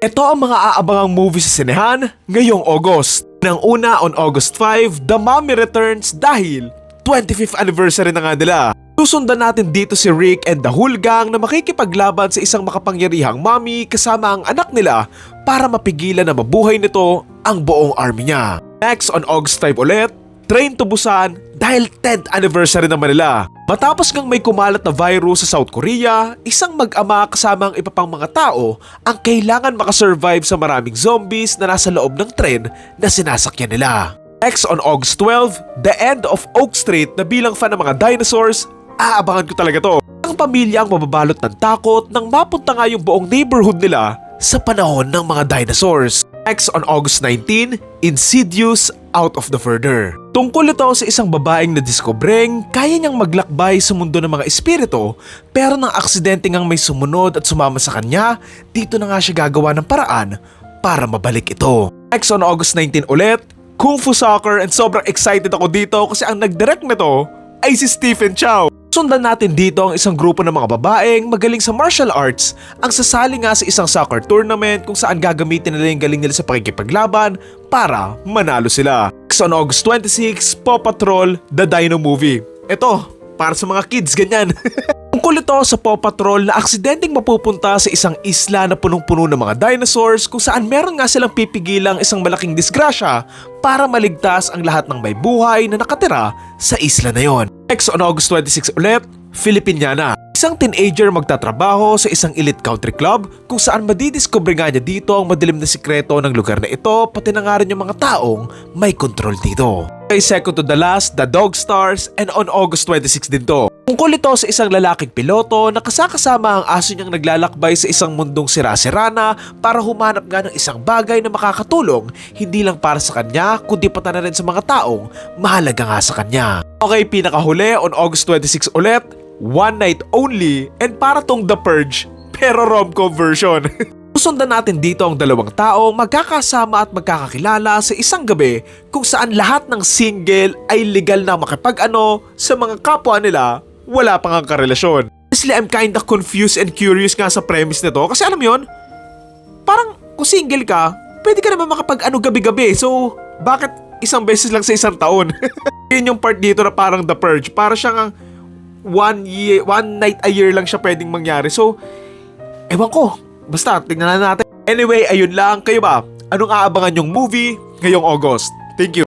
Ito ang mga aabangang movie sa sinehan ngayong August. Nang una on August 5, The Mummy returns dahil 25th anniversary na nga nila. Susundan natin dito si Rick and the whole gang na makikipaglaban sa isang makapangyarihang mommy kasama ang anak nila para mapigilan na mabuhay nito ang buong army niya. Next on August 5 ulit, Train to Busan dahil 10th anniversary naman nila. Matapos ngang may kumalat na virus sa South Korea, isang mag-ama kasama ang iba pang mga tao ang kailangan makasurvive sa maraming zombies na nasa loob ng tren na sinasakyan nila. Next on August 12, The End of Oak Street na bilang fan ng mga dinosaurs, aabangan ko talaga to. Ang pamilya ang mababalot ng takot nang mapunta nga yung buong neighborhood nila sa panahon ng mga dinosaurs. Next on August 19, Insidious Out of the Further. Tungkol ito sa isang babaeng na diskubreng kaya niyang maglakbay sa mundo ng mga espiritu pero nang aksidente ngang may sumunod at sumama sa kanya, dito na nga siya gagawa ng paraan para mabalik ito. Next on August 19 ulit, Kung Fu Soccer, and sobrang excited ako dito kasi ang nag-direct nito ay si Stephen Chow. Sundan natin dito ang isang grupo ng mga babaeng magaling sa martial arts ang sasali nga sa isang soccer tournament kung saan gagamitin nila yung galing nila sa pakikipaglaban para manalo sila. Next on August 26, Paw Patrol The Dino Movie. Ito, para sa mga kids, ganyan. Tungkol ito sa Paw Patrol na aksidenteng mapupunta sa isang isla na punong-puno ng mga dinosaurs kung saan meron nga silang pipigilang isang malaking disgrasya para maligtas ang lahat ng may buhay na nakatira sa isla na yon. Next on August 26 ulit, Filipiniana. Isang teenager magtatrabaho sa isang elite country club kung saan madidiscover nga niya dito ang madilim na sikreto ng lugar na ito pati na nga rin yung mga taong may control dito. Kay second to the last, The Dog Stars, and on August 26 din to. Tungkol ito sa isang lalaking piloto na kasakasama ang aso niyang naglalakbay sa isang mundong sira-sira na para humanap nga ng isang bagay na makakatulong hindi lang para sa kanya kundi pati na rin sa mga taong mahalaga nga sa kanya. Okay, pinakahuli on August 26 ulit, One Night Only, and para tong The Purge pero rom-com version. Susundan natin dito ang dalawang tao magkakasama at magkakakilala sa isang gabi kung saan lahat ng single ay legal na makipag-ano sa mga kapwa nila wala pang ang karelasyon. Honestly, I'm kinda confused and curious nga sa premise nito kasi alam yon, parang kung single ka, pwede ka naman makapag-ano gabi-gabi, so bakit isang beses lang sa isang taon? Yun yung part dito na parang The Purge, para siyang one night a year lang siya pwedeng mangyari, so ewan ko. Basta, tingnan na natin. Anyway, ayun lang. Kayo ba? Anong aabangan yung movie ngayong August? Thank you.